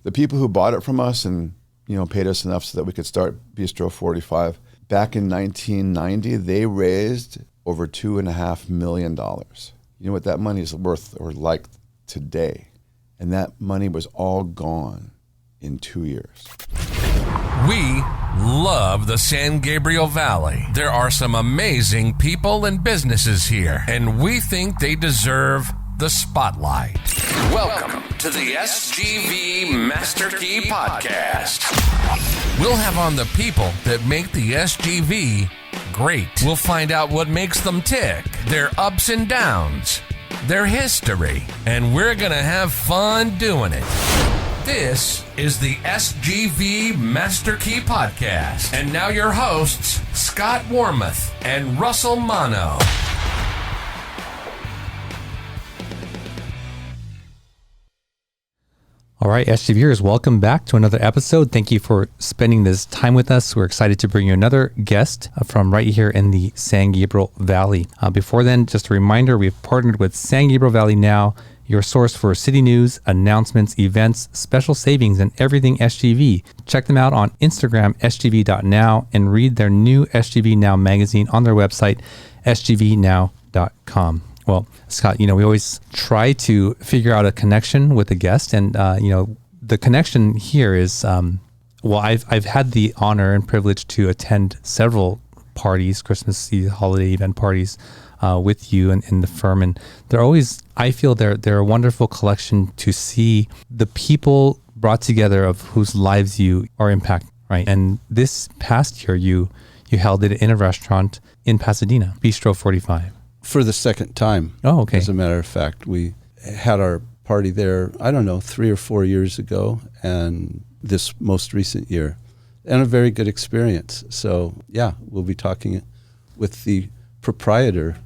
the people who bought it from us and, paid us enough so that we could start Bistro 45, back in 1990, they raised over $2.5 million. You know what that money is worth or like today? And that money was all gone in 2 years. We love the San Gabriel Valley. There are some amazing people and businesses here, and we think they deserve the spotlight. Welcome to the SGV Master Key Podcast. We'll have on the people that make the SGV great. We'll find out what makes them tick, their ups and downs, their history, and we're going to have fun doing it. This is the SGV Master Key Podcast. And now your hosts, Scott Warmoth and Russell Mano. All right, SGVers, welcome back to another episode. Thank you for spending this time with us. We're excited to bring you another guest from right here in the San Gabriel Valley. Before then, just a reminder, we've partnered with San Gabriel Valley Now, your source for city news, announcements, events, special savings, and everything SGV. Check them out on Instagram, sgv.now, and read their new SGV Now magazine on their website, sgvnow.com. Well, Scott, we always try to figure out a connection with the guest, and the connection here is, I've had the honor and privilege to attend several parties, Christmas Eve, holiday event parties, with you and in the firm, and they're always, I feel they're a wonderful collection to see the people brought together of whose lives you are impacting, right? And this past year, you held it in a restaurant in Pasadena, Bistro 45. For the second time. Oh, okay. As a matter of fact, we had our party there, 3 or 4 years ago, and this most recent year, and a very good experience. So, yeah, we'll be talking with the proprietor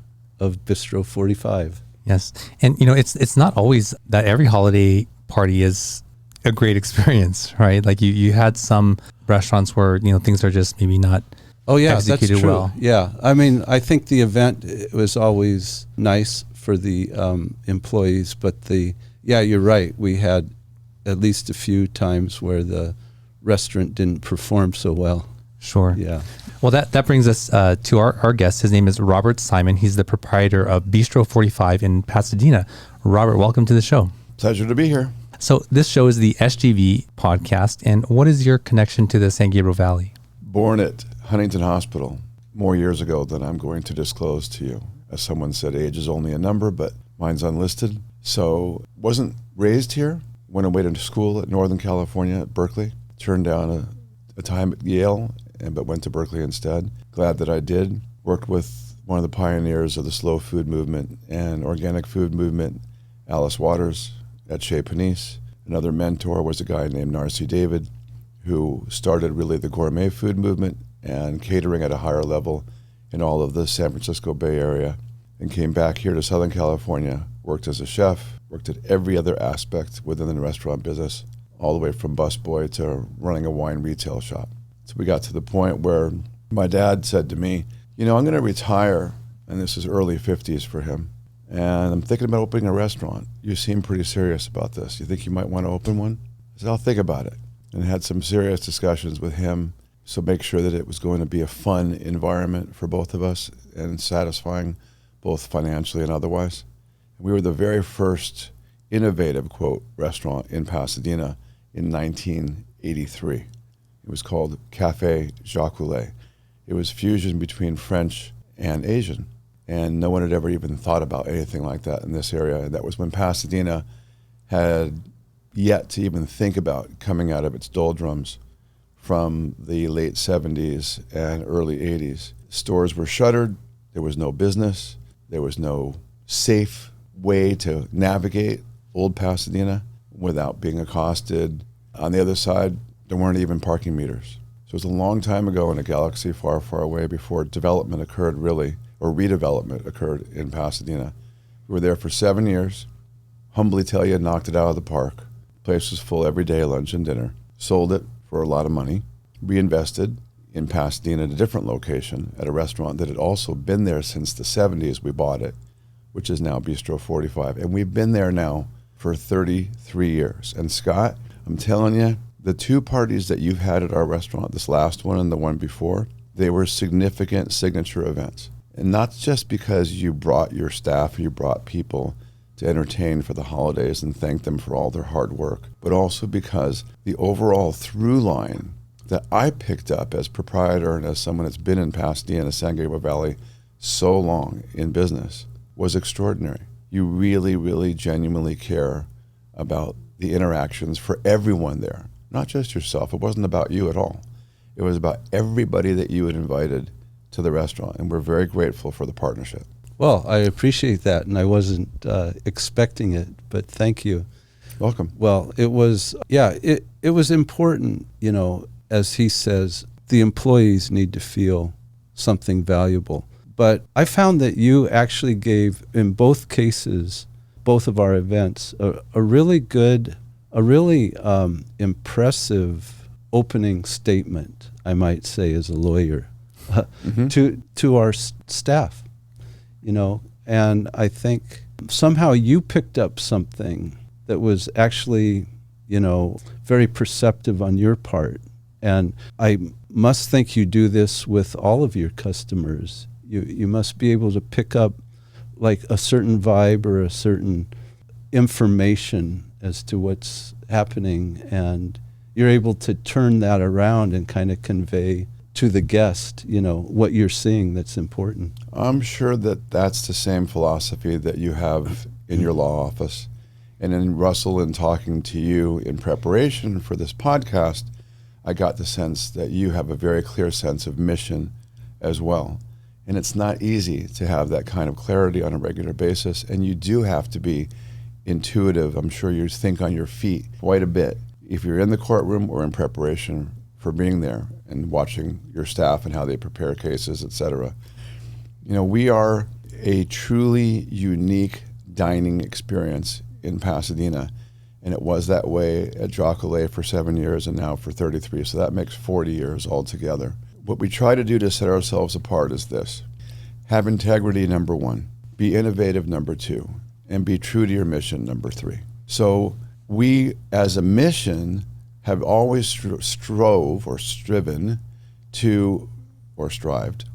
of Bistro 45. Yes. And, it's not always that every holiday party is a great experience, right? Like you had some restaurants where, things are just maybe not that's true. Well. Yeah. I think the event was always nice for the employees, but you're right. We had at least a few times where the restaurant didn't perform so well. Sure. Yeah. Well, that brings us to our guest. His name is Robert Simon. He's the proprietor of Bistro 45 in Pasadena. Robert, welcome to the show. Pleasure to be here. So this show is the SGV podcast. And what is your connection to the San Gabriel Valley? Born at Huntington Hospital more years ago than I'm going to disclose to you. As someone said, age is only a number, but mine's unlisted. So wasn't raised here. Went away to school at Northern California at Berkley. Turned down a time at Yale, but went to Berkeley instead. Glad that I did. Worked with one of the pioneers of the slow food movement and organic food movement, Alice Waters at Chez Panisse. Another mentor was a guy named Narcy David, who started really the gourmet food movement and catering at a higher level in all of the San Francisco Bay Area, and came back here to Southern California, worked as a chef, worked at every other aspect within the restaurant business, all the way from busboy to running a wine retail shop. So we got to the point where my dad said to me, I'm going to retire, and this is early 50s for him, and I'm thinking about opening a restaurant. You seem pretty serious about this. You think you might want to open one? I said, I'll think about it. And had some serious discussions with him, so make sure that it was going to be a fun environment for both of us and satisfying both financially and otherwise. And we were the very first innovative, quote, restaurant in Pasadena in 1983. It was called Café Jacques. It was fusion between French and Asian, and no one had ever even thought about anything like that in this area. And that was when Pasadena had yet to even think about coming out of its doldrums from the late 70s and early 80s. Stores were shuttered. There was no business. There was no safe way to navigate old Pasadena without being accosted. On the other side, there weren't even parking meters. So it was a long time ago in a galaxy far, far away before development occurred really, or redevelopment occurred in Pasadena. We were there for 7 years. Humbly tell you, knocked it out of the park. Place was full every day, lunch and dinner. Sold it for a lot of money. Reinvested in Pasadena at a different location at a restaurant that had also been there since the 70s. We bought it, which is now Bistro 45. And we've been there now for 33 years. And Scott, I'm telling you, the two parties that you've had at our restaurant, this last one and the one before, they were significant signature events. And not just because you brought your staff, you brought people to entertain for the holidays and thank them for all their hard work, but also because the overall through line that I picked up as proprietor and as someone that's been in Pasadena, San Gabriel Valley so long in business was extraordinary. You really, really genuinely care about the interactions for everyone there, not just yourself. It wasn't about you at all. It was about everybody that you had invited to the restaurant, and we're very grateful for the partnership. Well, I appreciate that, and I wasn't expecting it, but thank you. Welcome. Well, it was, it was important, as he says, the employees need to feel something valuable. But I found that you actually gave, in both cases, both of our events, a really good, impressive opening statement, I might say, as a lawyer, to our staff, And I think somehow you picked up something that was actually, very perceptive on your part. And I must think you do this with all of your customers. You must be able to pick up like a certain vibe or a certain information as to what's happening, and you're able to turn that around and kind of convey to the guest, what you're seeing that's important. I'm sure that that's the same philosophy that you have in your law office. And in Russell, in talking to you in preparation for this podcast, I got the sense that you have a very clear sense of mission as well. And it's not easy to have that kind of clarity on a regular basis. And you do have to be intuitive. I'm sure you think on your feet quite a bit if you're in the courtroom or in preparation for being there and watching your staff and how they prepare cases, et cetera. We are a truly unique dining experience in Pasadena. And it was that way at Jocollet for 7 years and now for 33. So that makes 40 years altogether. What we try to do to set ourselves apart is this: have integrity, number one, be innovative, number two, and be true to your mission, number three. So we, as a mission, have always striven to, or strived,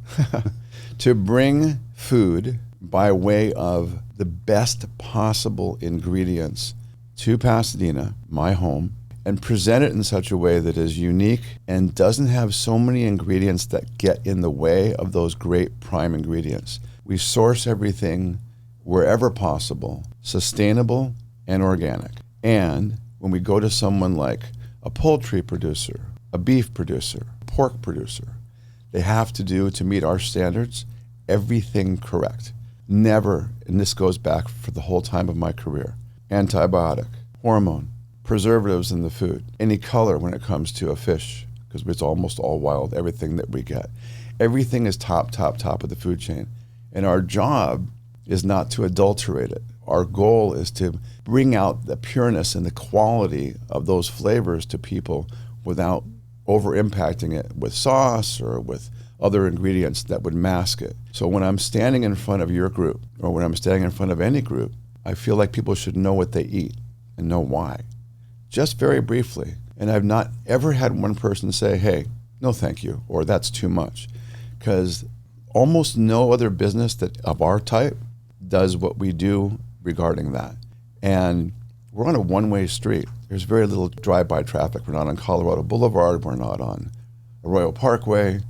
to bring food by way of the best possible ingredients to Pasadena, my home, and present it in such a way that is unique and doesn't have so many ingredients that get in the way of those great prime ingredients. We source everything wherever possible, sustainable and organic. And when we go to someone like a poultry producer, a beef producer, a pork producer, they have to do, to meet our standards, everything correct. Never, and this goes back for the whole time of my career, antibiotic, hormone, preservatives in the food, any color when it comes to a fish, because it's almost all wild, everything that we get. Everything is top of the food chain. And our job is not to adulterate it. Our goal is to bring out the pureness and the quality of those flavors to people without over-impacting it with sauce or with other ingredients that would mask it. So when I'm standing in front of your group, or when I'm standing in front of any group, I feel like people should know what they eat and know why. Just very briefly. And I've not ever had one person say, hey, no thank you, or that's too much. Because almost no other business that of our type does what we do regarding that. And we're on a one-way street. There's very little drive-by traffic. We're not on Colorado Boulevard. We're not on Arroyo Parkway.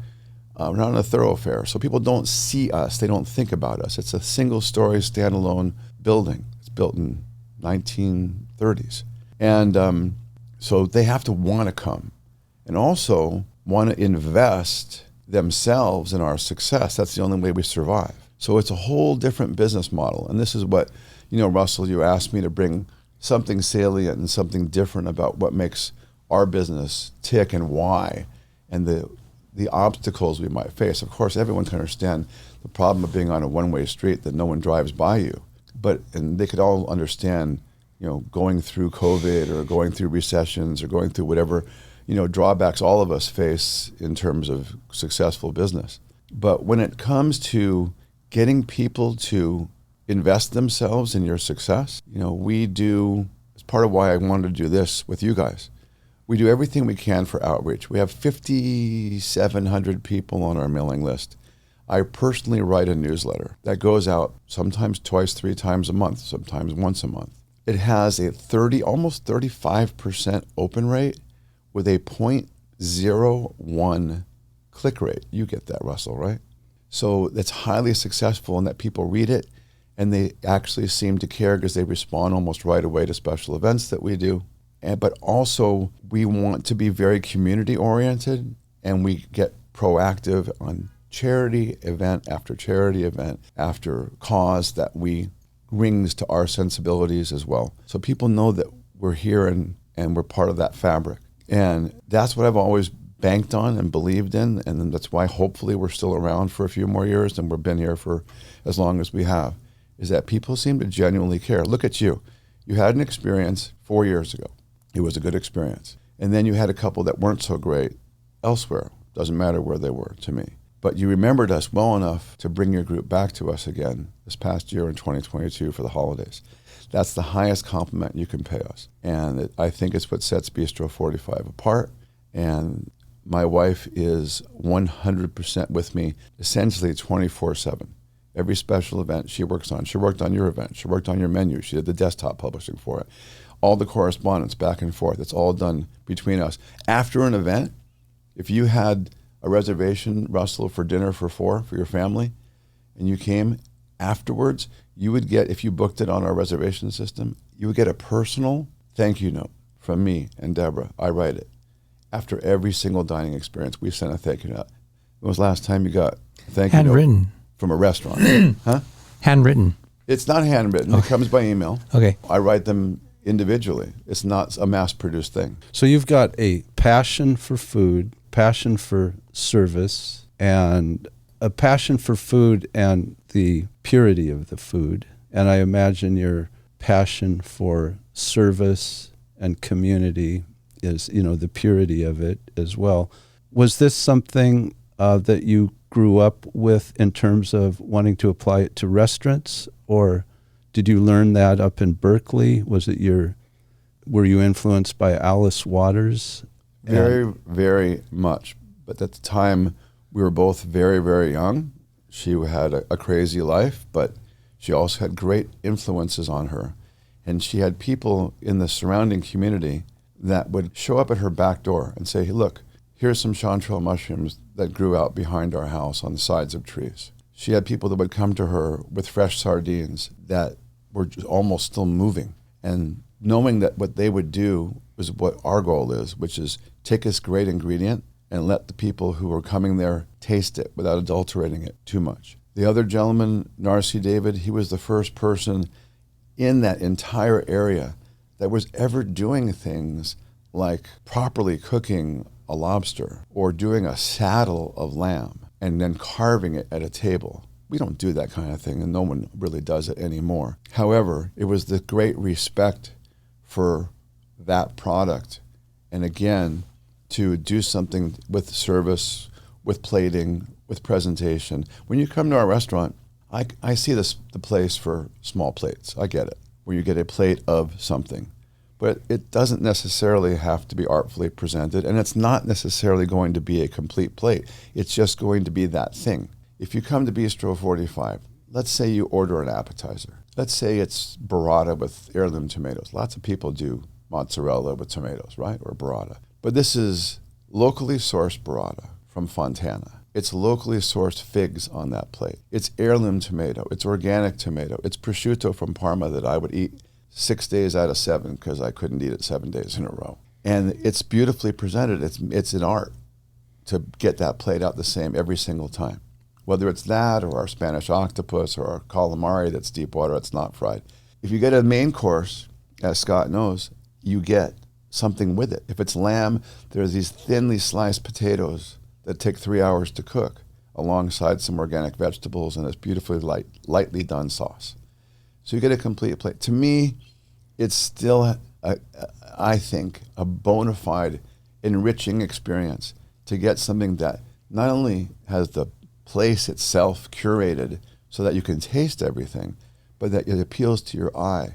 We're not on a thoroughfare. So people don't see us. They don't think about us. It's a single-story, standalone building. It's built in 1930s. And so they have to want to come and also want to invest themselves in our success. That's the only way we survive. So it's a whole different business model. And this is what, Russell, you asked me to bring something salient and something different about what makes our business tick and why, and the obstacles we might face. Of course, everyone can understand the problem of being on a one-way street that no one drives by you. And they could all understand, going through COVID or going through recessions or going through whatever, drawbacks all of us face in terms of successful business. But when it comes to getting people to invest themselves in your success, we do, it's part of why I wanted to do this with you guys. We do everything we can for outreach. We have 5,700 people on our mailing list. I personally write a newsletter that goes out sometimes twice, 3 times a month, sometimes once a month. It has a almost 35% open rate with a 0.01 click rate. You get that, Russell, right? So that's highly successful in that people read it and they actually seem to care because they respond almost right away to special events that we do. But also we want to be very community oriented, and we get proactive on charity event after cause that rings to our sensibilities as well. So people know that we're here and we're part of that fabric. And that's what I've always banked on and believed in, and that's why hopefully we're still around for a few more years and we've been here for as long as we have, is that people seem to genuinely care. Look at you. You had an experience 4 years ago. It was a good experience. And then you had a couple that weren't so great elsewhere. Doesn't matter where they were to me. But you remembered us well enough to bring your group back to us again this past year in 2022 for the holidays. That's the highest compliment you can pay us. And I think it's what sets Bistro 45 apart. And my wife is 100% with me, essentially 24/7. Every special event she works on. She worked on your event. She worked on your menu. She did the desktop publishing for it. All the correspondence back and forth. It's all done between us. After an event, if you had a reservation, Russell, for dinner for 4 for your family, and you came afterwards, you would get, if you booked it on our reservation system, you would get a personal thank you note from me and Deborah. I write it. After every single dining experience, we sent a thank you note. When was the last time you got a thank you note? Handwritten. From a restaurant? Huh? Handwritten. It's not handwritten. Okay. It comes by email. Okay. I write them individually. It's not a mass-produced thing. So you've got a passion for food, passion for service, and a passion for food and the purity of the food. And I imagine your passion for service and community is, the purity of it as well. Was this something that you grew up with in terms of wanting to apply it to restaurants, or did you learn that up in Berkley? Were you influenced by Alice Waters? Very, very much. But at the time, we were both very, very young. She had a crazy life, but she also had great influences on her. And she had people in the surrounding community that would show up at her back door and say, hey, look, here's some chanterelle mushrooms that grew out behind our house on the sides of trees. She had people that would come to her with fresh sardines that were just almost still moving. And knowing that what they would do was what our goal is, which is take this great ingredient and let the people who are coming there taste it without adulterating it too much. The other gentleman, Narcy David, he was the first person in that entire area that was ever doing things like properly cooking a lobster or doing a saddle of lamb and then carving it at a table. We don't do that kind of thing, and no one really does it anymore. However, it was the great respect for that product, and again, to do something with service, with plating, with presentation. When you come to our restaurant, I see the place for small plates. I get it, where you get a plate of something. But it doesn't necessarily have to be artfully presented, and it's not necessarily going to be a complete plate. It's just going to be that thing. If you come to Bistro 45, let's say you order an appetizer. Let's say it's burrata with heirloom tomatoes. Lots of people do mozzarella with tomatoes, right, or burrata. But this is locally sourced burrata from Fontana. It's locally sourced figs on that plate. It's heirloom tomato. It's organic tomato. It's prosciutto from Parma that I would eat 6 days out of 7 because I couldn't eat it 7 days in a row. And it's beautifully presented. It's an art to get that plate out the same every single time. Whether it's that or our Spanish octopus or our calamari that's deep water, it's not fried. If you get a main course, as Scott knows, you get something with it. If it's lamb, there's these thinly sliced potatoes that take 3 hours to cook alongside some organic vegetables and this beautifully lightly done sauce. So you get a complete plate. To me, it's still, I think, a bona fide, enriching experience to get something that not only has the place itself curated so that you can taste everything, but that it appeals to your eye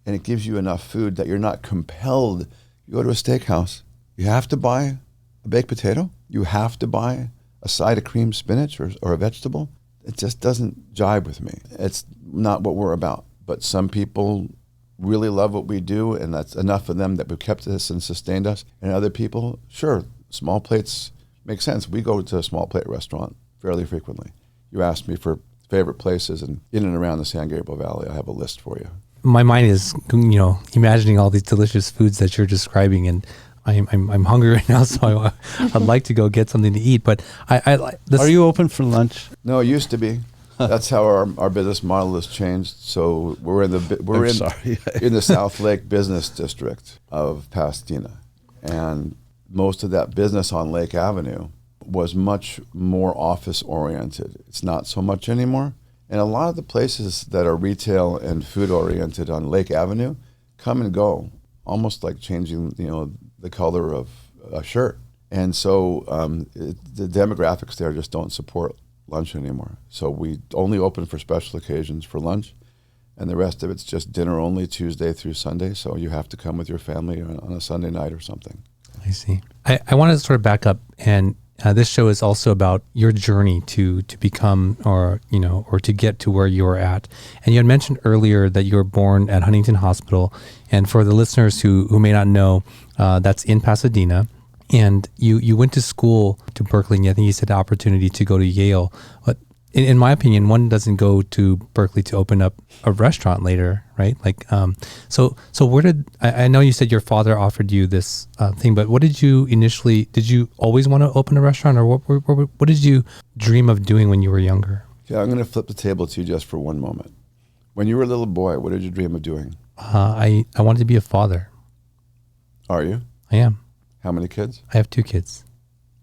and it gives you enough food that you're not compelled. You go to a steakhouse, You have to buy a baked potato? You have to buy a side of creamed spinach or a vegetable? It just doesn't jibe with me. It's not what we're about. But some people really love what we do, and that's enough of them that we've kept us and sustained us. And other people, sure, small plates make sense. We go to a small plate restaurant fairly frequently. You asked me for favorite places, and in and around the San Gabriel Valley, I have a list for you. My mind is, imagining all these delicious foods that you're describing, and I'm hungry right now, so I'd like to go get something to eat. But Are you open for lunch? No, it used to be. That's how our business model has changed. So we're in the South Lake Business District of Pasadena, and most of that business on Lake Avenue was much more office oriented. It's not so much anymore. And a lot of the places that are retail and food oriented on Lake Avenue come and go, almost like changing, the color of a shirt. And so the demographics there just don't support lunch anymore. So we only open for special occasions for lunch, and the rest of it's just dinner only Tuesday through Sunday. So you have to come with your family on a Sunday night or something. I see. I want to sort of back up, and this show is also about your journey to become or to get to where you're at. And you had mentioned earlier that you were born at Huntington Hospital. And for the listeners who may not know, that's in Pasadena. And you went to school to Berkley, and I think you said the opportunity to go to Yale. But in my opinion, one doesn't go to Berkley to open up a restaurant later, right? So where I know you said your father offered you this thing, but what did you always want to open a restaurant, or what did you dream of doing when you were younger? Yeah, I'm going to flip the table to you just for one moment. When you were a little boy, what did you dream of doing? I wanted to be a father. Are you? I am. How many kids? I have 2 kids.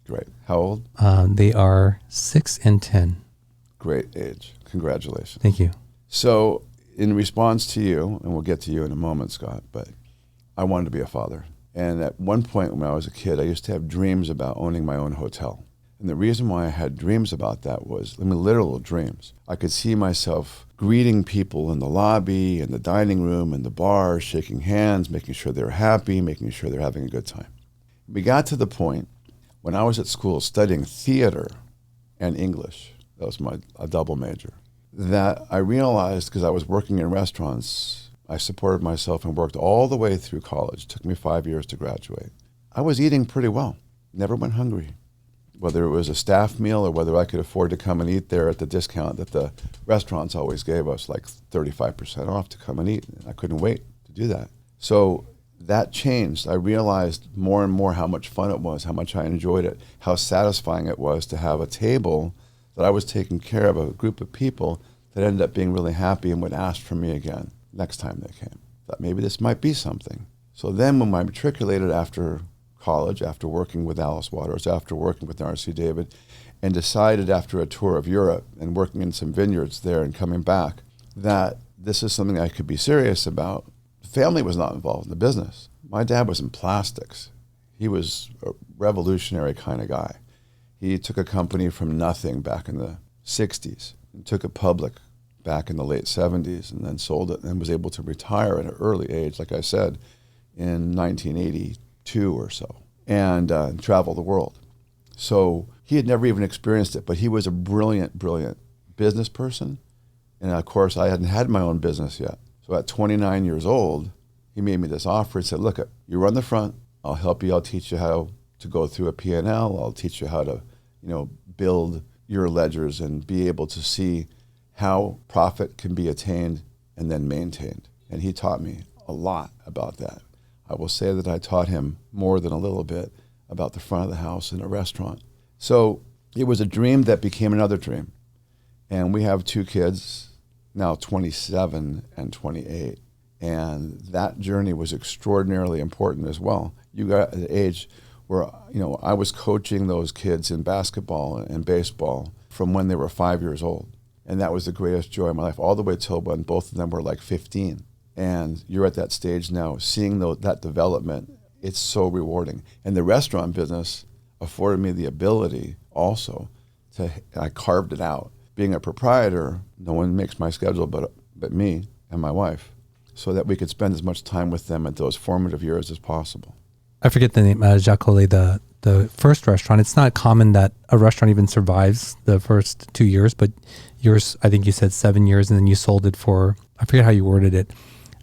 Great. How old? They are 6 and 10. Great age. Congratulations. Thank you. So in response to you, and we'll get to you in a moment, Scott, but I wanted to be a father. And at one point when I was a kid, I used to have dreams about owning my own hotel. And the reason why I had dreams about that was, literal dreams. I could see myself greeting people in the lobby, in the dining room, in the bar, shaking hands, making sure they're happy, making sure they're having a good time. We got to the point when I was at school studying theater and English, that was a double major, that I realized, because I was working in restaurants, I supported myself and worked all the way through college. It took me 5 years to graduate. I was eating pretty well, never went hungry. Whether it was a staff meal or whether I could afford to come and eat there at the discount that the restaurants always gave us, like 35% off to come and eat. I couldn't wait to do that. So that changed. I realized more and more how much fun it was, how much I enjoyed it, how satisfying it was to have a table that I was taking care of, a group of people that ended up being really happy and would ask for me again next time they came. Thought maybe this might be something. So then when I matriculated after college, after working with Alice Waters, after working with R.C. David, and decided after a tour of Europe and working in some vineyards there and coming back, that this is something I could be serious about. The family was not involved in the business. My dad was in plastics. He was a revolutionary kind of guy. He took a company from nothing back in the 60s and took it public back in the late 70s and then sold it and was able to retire at an early age, like I said, in 1982 or so, and travel the world. So he had never even experienced it, but he was a brilliant, brilliant business person. And of course, I hadn't had my own business yet. So at 29 years old, he made me this offer. He said, look, you run the front. I'll help you. I'll teach you how to go through a P&L. I'll teach you how to, build your ledgers and be able to see how profit can be attained and then maintained. And he taught me a lot about that. I will say that I taught him more than a little bit about the front of the house in a restaurant. So it was a dream that became another dream. And we have 2 kids, now 27 and 28. And that journey was extraordinarily important as well. You got at the age where, I was coaching those kids in basketball and baseball from when they were 5 years old. And that was the greatest joy of my life, all the way till when both of them were like 15. And you're at that stage now, seeing that development, it's so rewarding. And the restaurant business afforded me the ability also I carved it out. Being a proprietor, no one makes my schedule but me and my wife, so that we could spend as much time with them at those formative years as possible. I forget the name, Jacques Collet, the first restaurant. It's not common that a restaurant even survives the first 2 years, but yours, I think you said 7 years, and then you sold it for, I forget how you worded it,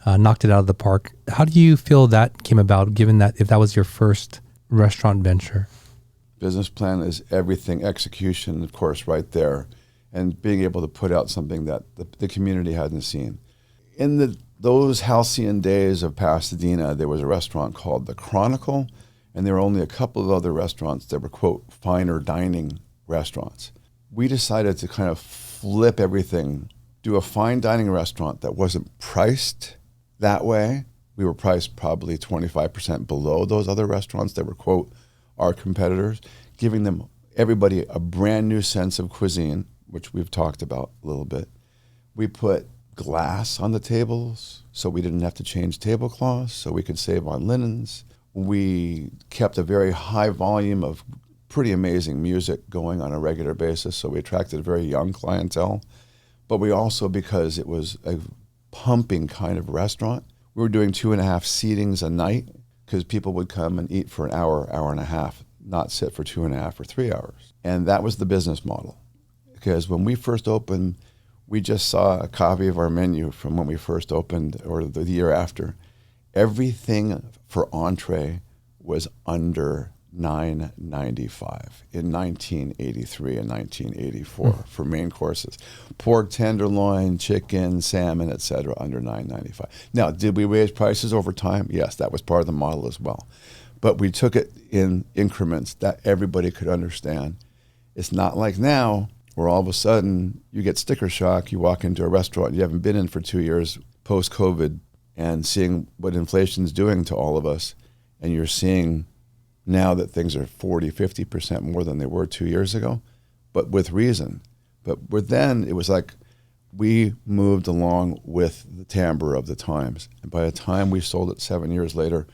knocked it out of the park. How do you feel that came about, given that if that was your first restaurant venture? Business plan is everything. Execution, of course, right there. And being able to put out something that the community hadn't seen. In those halcyon days of Pasadena, there was a restaurant called The Chronicle, and there were only a couple of other restaurants that were, quote, finer dining restaurants. We decided to kind of flip everything, do a fine dining restaurant that wasn't priced that way. We were priced probably 25% below those other restaurants that were, quote, our competitors, giving them everybody a brand new sense of cuisine, which we've talked about a little bit. We put glass on the tables so we didn't have to change tablecloths, so we could save on linens. We kept a very high volume of pretty amazing music going on a regular basis, so we attracted a very young clientele. But we also, because it was a pumping kind of restaurant, we were doing 2.5 seatings a night because people would come and eat for an hour, hour and a half, not sit for 2.5 or 3 hours. And that was the business model. Because when we first opened, we just saw a copy of our menu from when we first opened or the year after. Everything for entree was under $9.95 in 1983 and 1984 for main courses. Pork tenderloin, chicken, salmon, etc., under $9.95. Now, did we raise prices over time? Yes, that was part of the model as well. But we took it in increments that everybody could understand. It's not like now where all of a sudden you get sticker shock, you walk into a restaurant you haven't been in for 2 years post-COVID and seeing what inflation's doing to all of us, and you're seeing now that things are 40, 50% more than they were 2 years ago, but with reason. But with then, it was like we moved along with the timbre of the times. And by the time we sold it 7 years later,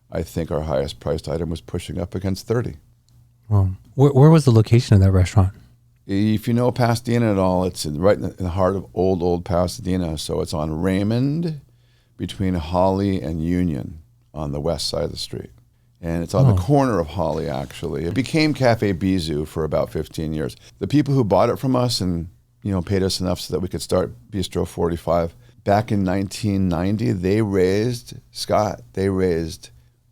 I think our highest priced item was pushing up against 30. Well, where was the location of that restaurant? If you know Pasadena at all, it's right in the heart of old Pasadena. So it's on Raymond, between Holly and Union on the west side of the street. And it's on the corner of Holly, actually. It became Cafe Bizou for about 15 years. The people who bought it from us and paid us enough so that we could start Bistro 45, back in 1990, they raised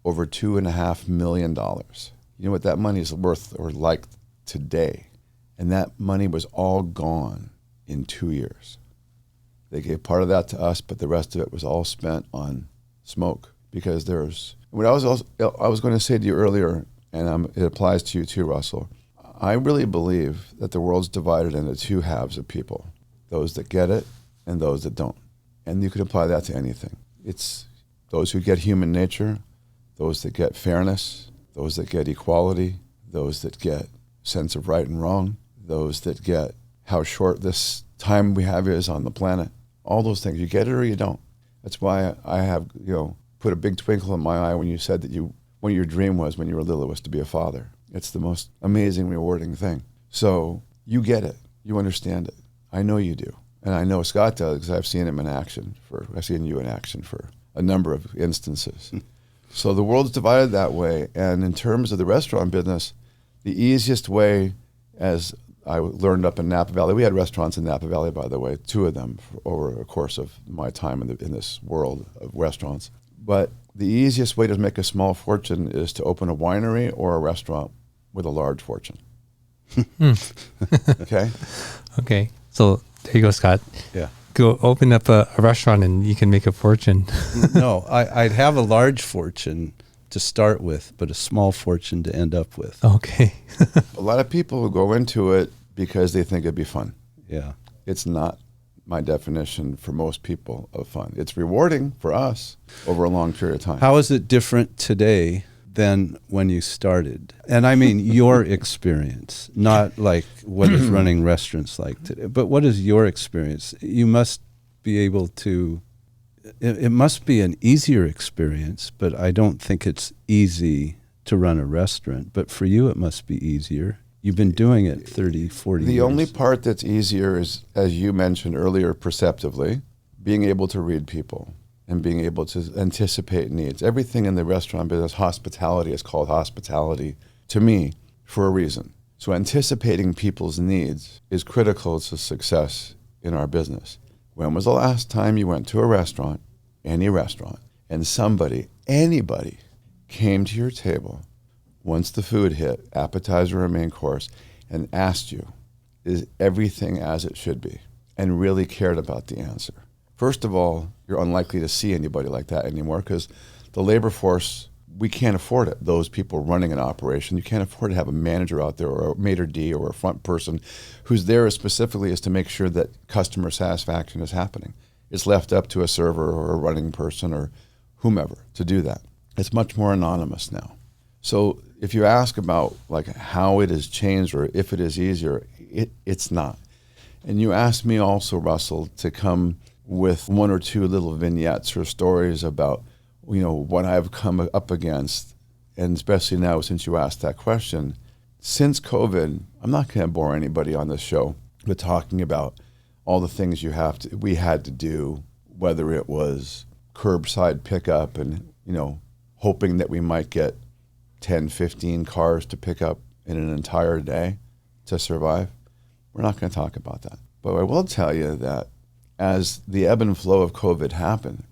over $2.5 million. You know what that money is worth or like today? And that money was all gone in 2 years. They gave part of that to us, but the rest of it was all spent on smoke. Because there's what I was going to say to you earlier, and it applies to you too, Russell. I really believe that the world's divided into two halves of people: those that get it and those that don't. And you could apply that to anything. It's those who get human nature, those that get fairness, those that get equality, those that get sense of right and wrong, those that get how short this time we have is on the planet. All those things, you get it or you don't. That's why I have, put a big twinkle in my eye when you said that one of your dream was when you were little was to be a father. It's the most amazing, rewarding thing. So you get it. You understand it. I know you do. And I know Scott does because I've seen him in action. I've seen you in action for a number of instances. So the world's divided that way. And in terms of the restaurant business, the easiest way, as I learned up in Napa Valley, we had restaurants in Napa Valley, by the way, 2 of them over a course of my time in this world of restaurants. But the easiest way to make a small fortune is to open a winery or a restaurant with a large fortune. Okay? Okay. So there you go, Scott. Yeah. Go open up a restaurant and you can make a fortune. No, I'd have a large fortune to start with, but a small fortune to end up with. Okay. A lot of people who go into it because they think it'd be fun. Yeah. It's not my definition for most people of fun. It's rewarding for us over a long period of time. How is it different today than when you started? And I mean your experience, not like what is running restaurants like today, but what is your experience? You must be able to, it must be an easier experience, but I don't think it's easy to run a restaurant. But for you, it must be easier. You've been doing it 30, 40 years. The only part that's easier is, as you mentioned earlier, perceptively, being able to read people and being able to anticipate needs. Everything in the restaurant business, hospitality, is called hospitality to me for a reason. So anticipating people's needs is critical to success in our business. When was the last time you went to a restaurant, any restaurant, and anybody came to your table once the food hit, appetizer or main course, and asked you, is everything as it should be, and really cared about the answer? First of all, you're unlikely to see anybody like that anymore because the labor force, we can't afford it. Those people running an operation, you can't afford to have a manager out there or a maitre d' or a front person who's there specifically is to make sure that customer satisfaction is happening. It's left up to a server or a running person or whomever to do that. It's much more anonymous now. So if you ask about like how it has changed or if it is easier, it's not. And you asked me also, Russell, to come with one or two little vignettes or stories about, what I've come up against. And especially now, since you asked that question, since COVID, I'm not going to bore anybody on this show with talking about all the things we had to do, whether it was curbside pickup and, hoping that we might get 10, 15 cars to pick up in an entire day to survive. We're not going to talk about that. But I will tell you that as the ebb and flow of COVID happened,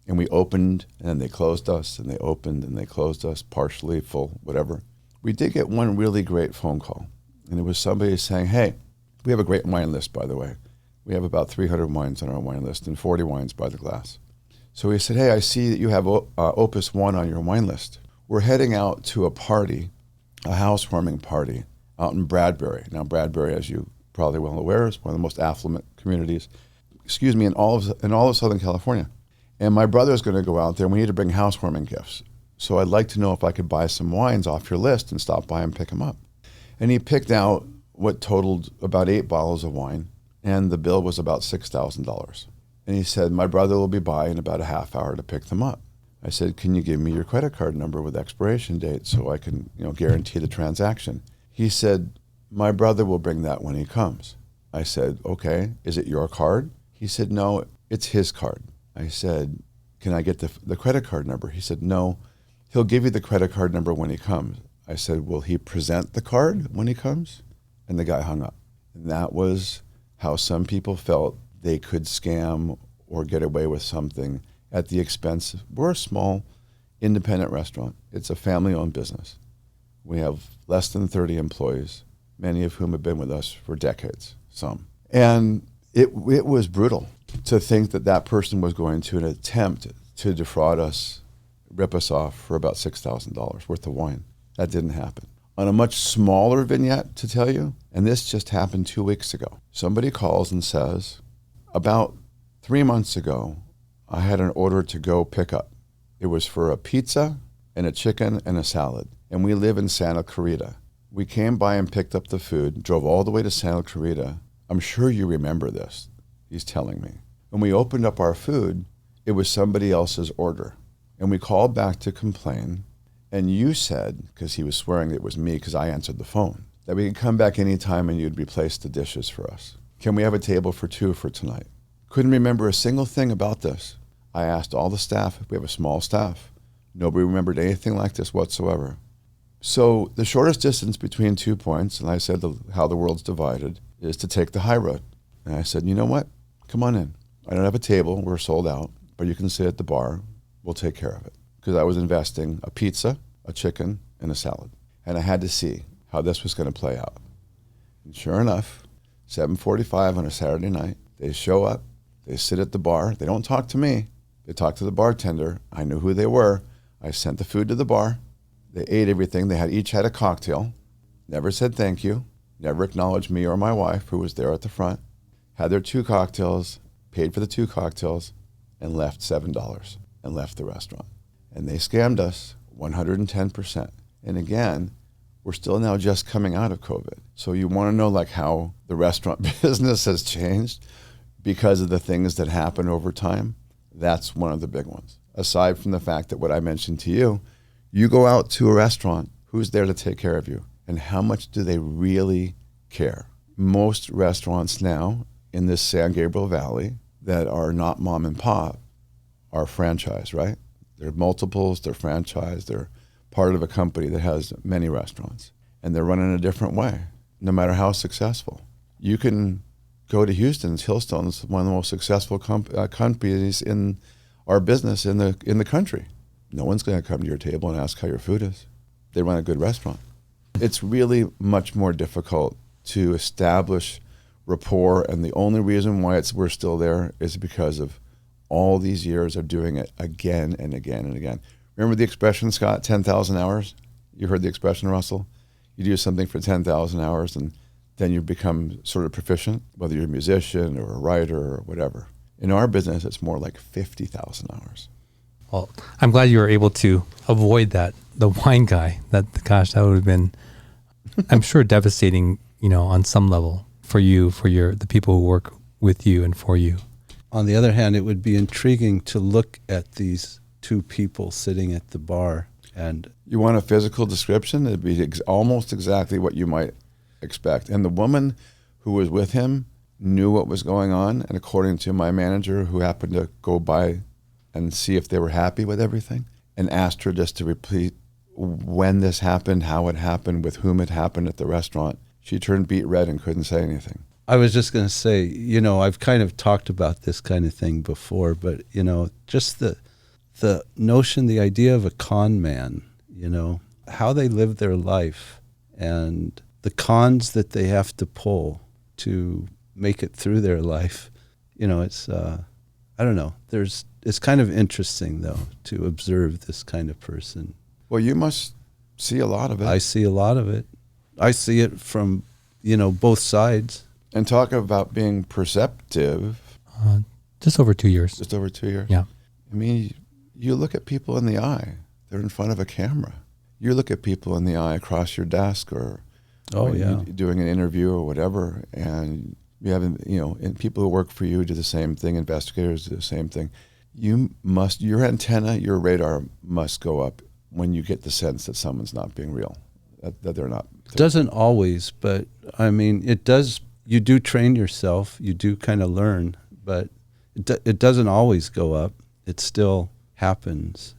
and we opened and then they closed us, and they opened and they closed us, partially, full, whatever, we did get one really great phone call. And it was somebody saying, hey, we have a great wine list, by the way. We have about 300 wines on our wine list and 40 wines by the glass. So he said, hey, I see that you have Opus 1 on your wine list. We're heading out to a party, a housewarming party out in Bradbury. Now, Bradbury, as you probably well aware, is one of the most affluent communities, in all of Southern California. And my brother's going to go out there, and we need to bring housewarming gifts. So I'd like to know if I could buy some wines off your list and stop by and pick them up. And he picked out what totaled about 8 bottles of wine, and the bill was about $6,000. And he said, my brother will be by in about a half hour to pick them up. I said, can you give me your credit card number with expiration date so I can, guarantee the transaction? He said, my brother will bring that when he comes. I said, okay, is it your card? He said, no, it's his card. I said, can I get the credit card number? He said, no, he'll give you the credit card number when he comes. I said, will he present the card when he comes? And the guy hung up. And that was how some people felt they could scam or get away with something at the expense. We're a small independent restaurant. It's a family-owned business. We have less than 30 employees, many of whom have been with us for decades, some. And it was brutal to think that person was going to attempt to defraud us, rip us off for about $6,000 worth of wine. That didn't happen. On a much smaller vignette to tell you, and this just happened 2 weeks ago, somebody calls and says, about 3 months ago, I had an order to go pick up. It was for a pizza and a chicken and a salad. And we live in Santa Clarita. We came by and picked up the food, drove all the way to Santa Clarita. I'm sure you remember this, he's telling me. When we opened up our food, it was somebody else's order. And we called back to complain. And you said, because he was swearing it was me because I answered the phone, that we could come back anytime and you'd replace the dishes for us. Can we have a table for 2 for tonight? Couldn't remember a single thing about this. I asked all the staff, we have a small staff. Nobody remembered anything like this whatsoever. So the shortest distance between 2 points, and I said how the world's divided, is to take the high road. And I said, you know what? Come on in. I don't have a table. We're sold out. But you can sit at the bar. We'll take care of it. Because I was investing a pizza, a chicken, and a salad. And I had to see how this was going to play out. And sure enough, 7:45 on a Saturday night, they show up. They sit at the bar. They don't talk to me. They talk to the bartender. I knew who they were. I sent the food to the bar. They ate everything. They each had a cocktail. Never said thank you. Never acknowledged me or my wife, who was there at the front. Had their 2 cocktails, paid for the 2 cocktails, and left $7 and left the restaurant. And they scammed us 110%. And again, we're still now just coming out of COVID. So you want to know like how the restaurant business has changed because of the things that happen over time? That's one of the big ones. Aside from the fact that what I mentioned to you, you go out to a restaurant, who's there to take care of you? And how much do they really care? Most restaurants now in this San Gabriel Valley that are not mom and pop are franchise, right? They're multiples, they're franchise, they're part of a company that has many restaurants, and they're running a different way, no matter how successful. You can go to Houston's. Hillstone's one of the most successful companies in our business in the country. No one's going to come to your table and ask how your food is. They run a good restaurant. It's really much more difficult to establish rapport, and the only reason why we're still there is because of all these years of doing it again and again and again. Remember the expression, Scott, 10,000 hours? You heard the expression, Russell? You do something for 10,000 hours and then you become sort of proficient, whether you're a musician or a writer or whatever. In our business, it's more like 50,000 hours. Well, I'm glad you were able to avoid that. The wine guy, that would have been, I'm sure, devastating, on some level for you, for the people who work with you and for you. On the other hand, it would be intriguing to look at these two people sitting at the bar. And you want a physical description? It'd be almost exactly what you might expect. And the woman who was with him knew what was going on. And according to my manager, who happened to go by and see if they were happy with everything, and asked her just to repeat when this happened, how it happened, with whom it happened at the restaurant, she turned beet red and couldn't say anything. I was just going to say, I've kind of talked about this kind of thing before, but, just the notion, the idea of a con man, how they live their life and the cons that they have to pull to make it through their life, it's, I don't know. It's kind of interesting, though, to observe this kind of person. Well, you must see a lot of it. I see a lot of it. I see it from, both sides. And talk about being perceptive. Just over 2 years. Just over 2 years? Yeah. I mean, you look at people in the eye. They're in front of a camera. You look at people in the eye across your desk or you're doing an interview or whatever, and you have, and people who work for you do the same thing. Investigators do the same thing. Your antenna, your radar must go up when you get the sense that someone's not being real, that they're not. Doesn't always, but I mean, it does. You do train yourself. You do kind of learn, but it doesn't always go up. It still happens,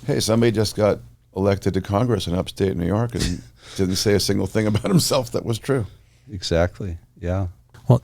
Hey, somebody just got elected to Congress in upstate New York and didn't say a single thing about himself that was true. Exactly. Yeah. Well,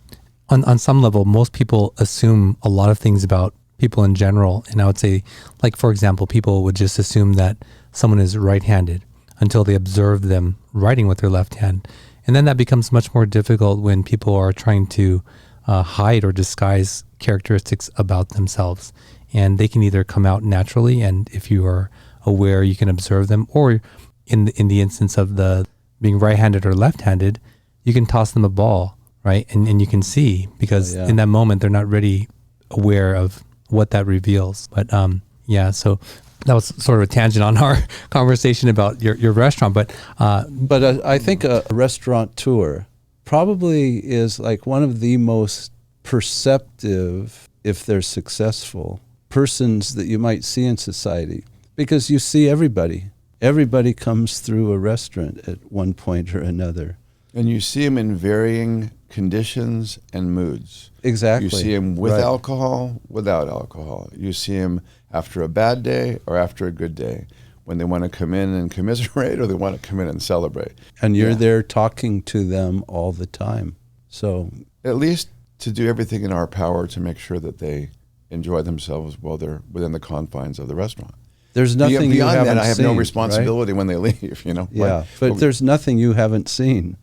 on some level, most people assume a lot of things about people in general. And I would say, like, for example, people would just assume that someone is right-handed until they observe them writing with their left hand. And then that becomes much more difficult when people are trying to hide or disguise characteristics about themselves. And they can either come out naturally, and if you are aware, you can observe them, or in the instance of the being right-handed or left-handed, you can toss them a ball, right? And you can see, because in that moment, they're not really aware of what that reveals. But so that was sort of a tangent on our conversation about your restaurant. But I think a restaurateur probably is like one of the most perceptive, if they're successful, persons that you might see in society, because you see everybody. Everybody comes through a restaurant at one point or another. And you see them in varying conditions and moods. Exactly. You see them with alcohol, without alcohol. You see them after a bad day or after a good day, when they want to come in and commiserate or they want to come in and celebrate. And you're there talking to them all the time. So at least to do everything in our power to make sure that they enjoy themselves while they're within the confines of the restaurant. There's nothing you haven't seen. Beyond that, I have no responsibility when they leave, Yeah, but there's nothing you haven't seen.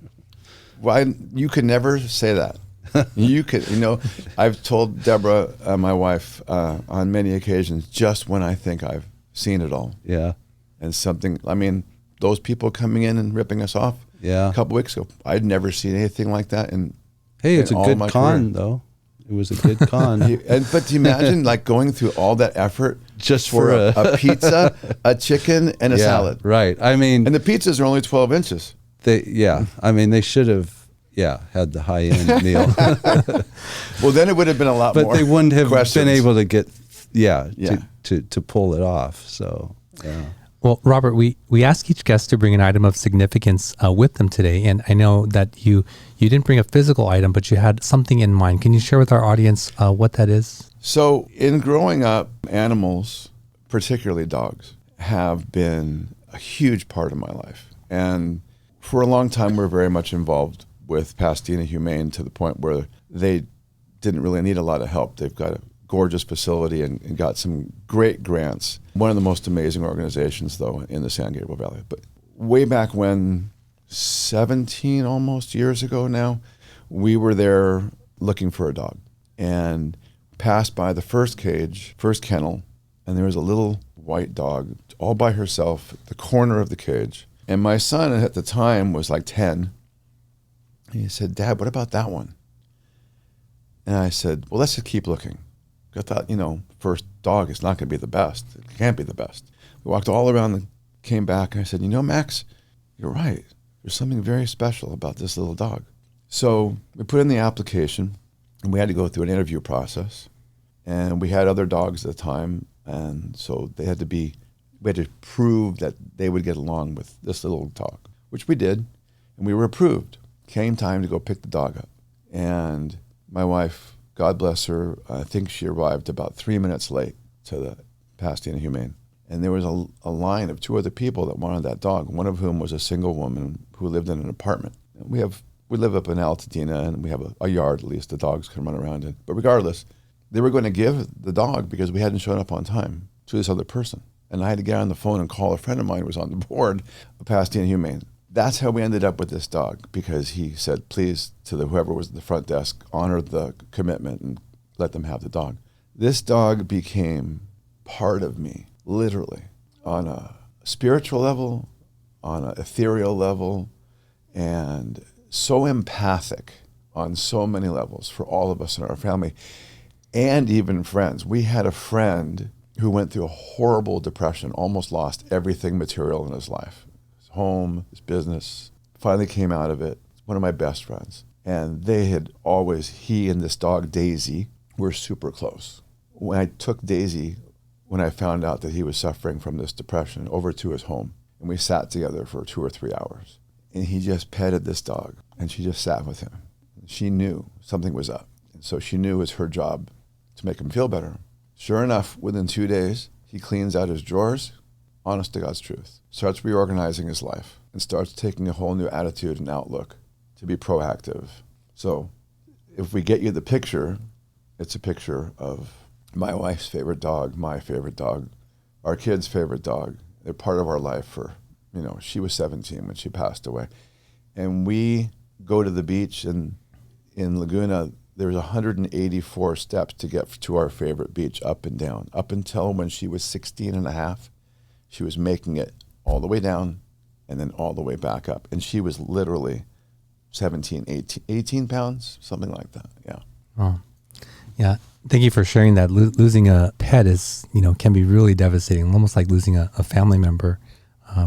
Well, you could never say that. You could, I've told Deborah, my wife, on many occasions, just when I think I've seen it all. Yeah. And those people coming in and ripping us off a couple weeks ago, I'd never seen anything like that. It's a good con, though. It was a good con. But do you imagine going through all that effort just for a pizza, a chicken, and a salad? Right. And the pizzas are only 12 inches. They should have had the high end meal. Well, then it would have been a lot more. But they wouldn't have questions. been able to get to pull it off. So Well, Robert, we ask each guest to bring an item of significance with them today, and I know that you didn't bring a physical item, but you had something in mind. Can you share with our audience what that is? So in growing up, animals, particularly dogs, have been a huge part of my life. And for a long time, we were very much involved with Pasadena Humane to the point where they didn't really need a lot of help. They've got a gorgeous facility and got some great grants. One of the most amazing organizations, though, in the San Gabriel Valley. But way back when, 17 almost years ago now, we were there looking for a dog and passed by the first kennel, and there was a little white dog all by herself at the corner of the cage. And my son at the time was like 10. He said, "Dad, what about that one?" And I said, "Well, let's just keep looking." I thought, first dog is not going to be the best. It can't be the best. We walked all around and came back, and I said, "Max, you're right. There's something very special about this little dog." So we put in the application, and we had to go through an interview process. And we had other dogs at the time, and so we had to prove that they would get along with this little dog, which we did, and we were approved. Came time to go pick the dog up. And my wife, God bless her, I think she arrived about 3 minutes late to the Pasadena Humane. And there was a line of 2 other people that wanted that dog, one of whom was a single woman who lived in an apartment. We live up in Altadena, and we have a yard, at least the dogs can run around in. But regardless, they were going to give the dog, because we hadn't shown up on time, to this other person. And I had to get on the phone and call a friend of mine who was on the board of Pasadena Humane. That's how we ended up with this dog, because he said, please, to whoever was at the front desk, honor the commitment and let them have the dog. This dog became part of me, literally, on a spiritual level, on an ethereal level, and so empathic on so many levels for all of us in our family, and even friends. We had a friend who went through a horrible depression, almost lost everything material in his life. Home, his business, finally came out of it. One of my best friends. And he and this dog, Daisy, were super close. When I took Daisy, when I found out that he was suffering from this depression, over to his home, and we sat together for 2 or 3 hours. And he just petted this dog, and she just sat with him. She knew something was up. And so she knew it was her job to make him feel better. Sure enough, within 2 days, he cleans out his drawers, honest to God's truth, starts reorganizing his life, and starts taking a whole new attitude and outlook to be proactive. So if we get you the picture, it's a picture of my wife's favorite dog, my favorite dog, our kid's favorite dog. They're part of our life for, she was 17 when she passed away. And we go to the beach, and in Laguna, there's 184 steps to get to our favorite beach, up and down. Up until when she was 16 and a half, she was making it all the way down and then all the way back up. And she was literally 18 pounds, something like that. Yeah. Oh, yeah. Thank you for sharing that. Losing a pet is, can be really devastating, almost like losing a family member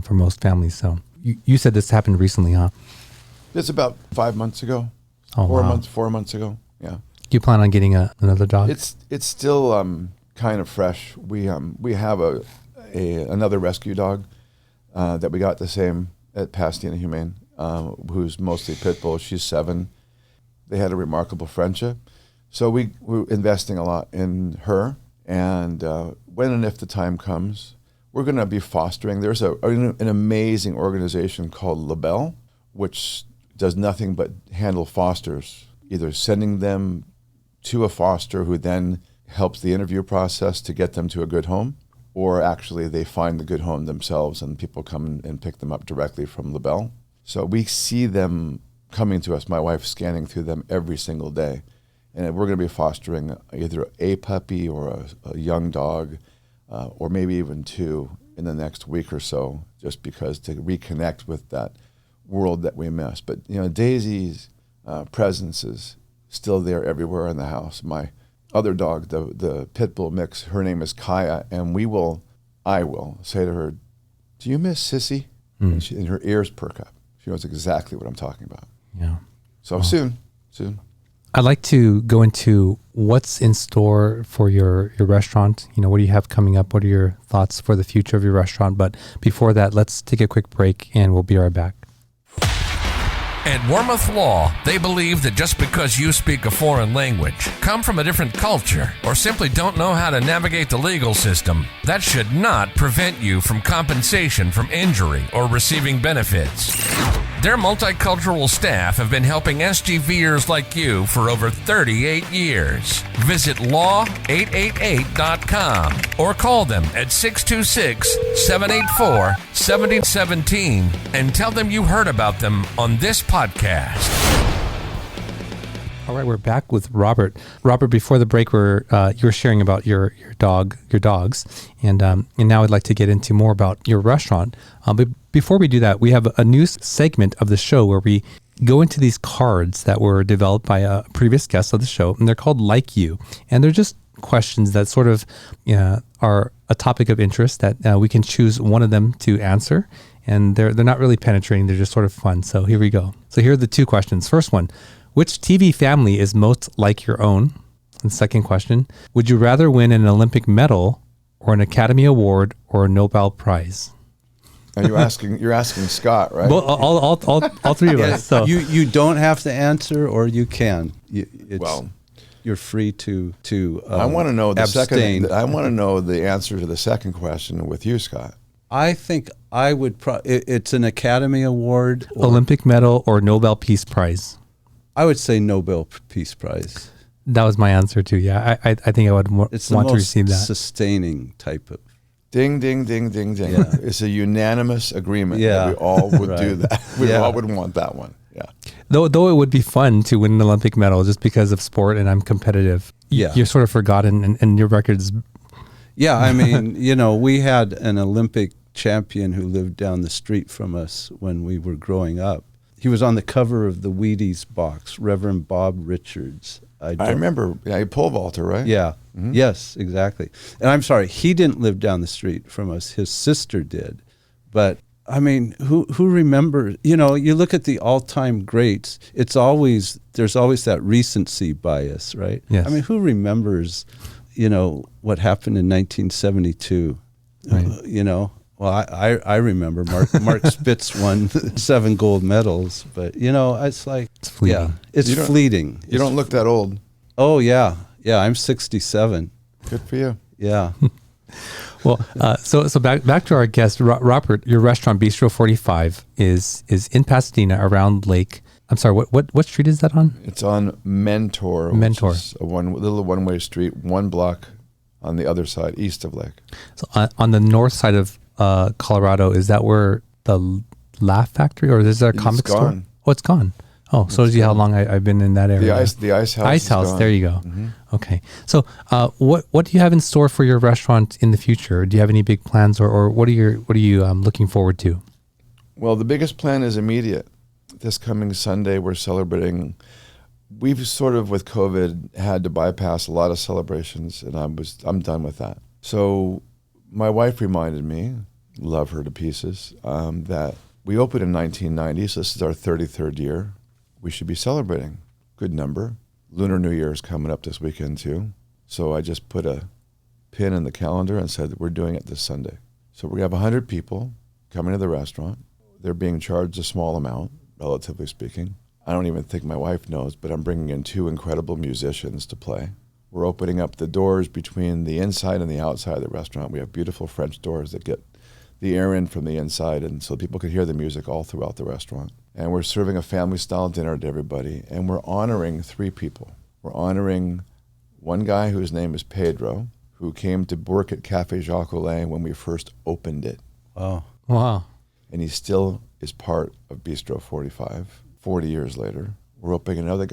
for most families. So you said this happened recently, huh? It's about 5 months ago. Oh, 4 months ago. Yeah. Do you plan on getting another dog? It's still kind of fresh. We have another rescue dog that we got the same at Pasadena Humane, who's mostly pit bull. She's 7. They had a remarkable friendship. So we're investing a lot in her. And when and if the time comes, we're going to be fostering. There's an amazing organization called LaBelle, which does nothing but handle fosters, either sending them to a foster who then helps the interview process to get them to a good home, or actually they find the good home themselves and people come and pick them up directly from LaBelle. So we see them coming to us, my wife scanning through them every single day. And we're going to be fostering either a puppy or a young dog, or maybe even 2 in the next week or so, just because to reconnect with that world that we miss. But, Daisy's presence is still there everywhere in the house. My other dog, the pit bull mix, her name is Kaya, and I will say to her, "Do you miss Sissy?" And her ears perk up. She knows exactly what I'm talking about. Yeah. So soon. I'd like to go into what's in store for your restaurant. What do you have coming up? What are your thoughts for the future of your restaurant? But before that, let's take a quick break and we'll be right back. At Wormuth Law, they believe that just because you speak a foreign language, come from a different culture, or simply don't know how to navigate the legal system, that should not prevent you from compensation from injury or receiving benefits. Their multicultural staff have been helping SGVers like you for over 38 years. Visit law888.com or call them at 626-784-7017 and tell them you heard about them on this podcast. All right, we're back with Robert. Robert, before the break, you were sharing about your dogs, and now I'd like to get into more about your restaurant. But before we do that, we have a new segment of the show where we go into these cards that were developed by a previous guest of the show, and they're called Like You, and they're just questions that sort of are a topic of interest that we can choose one of them to answer, and they're not really penetrating; they're just sort of fun. So here we go. So here are the two questions. First one. Which TV family is most like your own? And second question, would you rather win an Olympic medal or an Academy Award or a Nobel Prize? And you're asking Scott, right? Well, all three of us. So You don't have to answer, or you can. You're free to I want to know the abstain. second. I want to know the answer to the second question with you, Scott. I think I would. It's an Academy Award, Olympic medal or Nobel Peace Prize. I would say Nobel Peace Prize. That was my answer too. Yeah, I think I would want to receive that. Sustaining type of. Ding, ding, ding, ding, ding. Yeah. It's a unanimous agreement Yeah. that we all would Right. do that. We Yeah. all would want that one. Yeah. Though it would be fun to win an Olympic medal just because of sport and I'm competitive. Yeah. You're sort of forgotten and your record's. Yeah, I mean, we had an Olympic champion who lived down the street from us when we were growing up. He was on the cover of the Wheaties box, Reverend Bob Richards. I remember, pole vaulter, right? Yeah. Mm-hmm. Yes, exactly. And I'm sorry, he didn't live down the street from us. His sister did. But I mean, who remembers? You look at the all-time greats. There's always that recency bias, right? Yes. I mean, who remembers, what happened in 1972? Right. Well, I remember Mark Spitz won 7 gold medals, but it's like It's fleeting. yeah, it's fleeting. You don't look that old. Oh yeah, I'm 67. Good for you. Yeah. Well, so back to our guest, Robert. Your restaurant, Bistro 45, is in Pasadena around Lake. I'm sorry, what street is that on? It's on Mentor. Mentor. Which is a little one-way street, 1 block on the other side, east of Lake. So on the north side of Colorado, is that where the Laugh Factory, or is there a comic store? Gone. Oh, it's gone. Oh, so you how long I've been in that area. The ice house. Ice is house. gone. There you go. Mm-hmm. Okay. So, what do you have in store for your restaurant in the future? Do you have any big plans, or what are you looking forward to? Well, the biggest plan is immediate. This coming Sunday, we're celebrating. We've sort of, with COVID, had to bypass a lot of celebrations, and I'm done with that. So my wife reminded me, love her to pieces, that we opened in 1990, so this is our 33rd year. We should be celebrating. Good number. Lunar New Year is coming up this weekend too. So I just put a pin in the calendar and said that we're doing it this Sunday. So we're going to have 100 people coming to the restaurant. They're being charged a small amount, relatively speaking. I don't even think my wife knows, but I'm bringing in 2 incredible musicians to play. We're opening up the doors between the inside and the outside of the restaurant. We have beautiful French doors that get the air in from the inside, and so people can hear the music all throughout the restaurant. And we're serving a family-style dinner to everybody, and we're honoring 3 people. We're honoring one guy whose name is Pedro, who came to work at Cafe Jacques Olay when we first opened it. Oh. Wow. And he still is part of Bistro 45, 40 years later. We're honoring another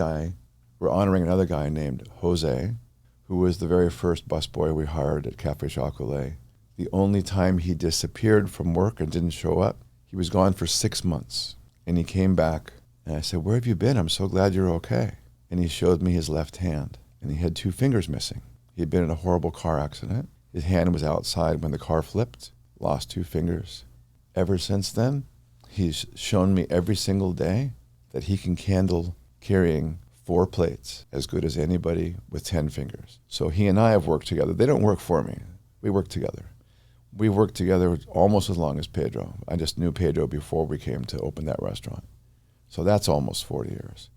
guy named Jose, who was the very first busboy we hired at Cafe Jacques Olay. The only time he disappeared from work and didn't show up, he was gone for 6 months. And he came back, and I said, "Where have you been? I'm so glad you're okay." And he showed me his left hand, and he had 2 fingers missing. He had been in a horrible car accident. His hand was outside when the car flipped, lost 2 fingers. Ever since then, he's shown me every single day that he can handle carrying 4 plates as good as anybody with 10 fingers. So he and I have worked together. They don't work for me. We work together. We worked together almost as long as Pedro. I just knew Pedro before we came to open that restaurant. So that's almost 40 years.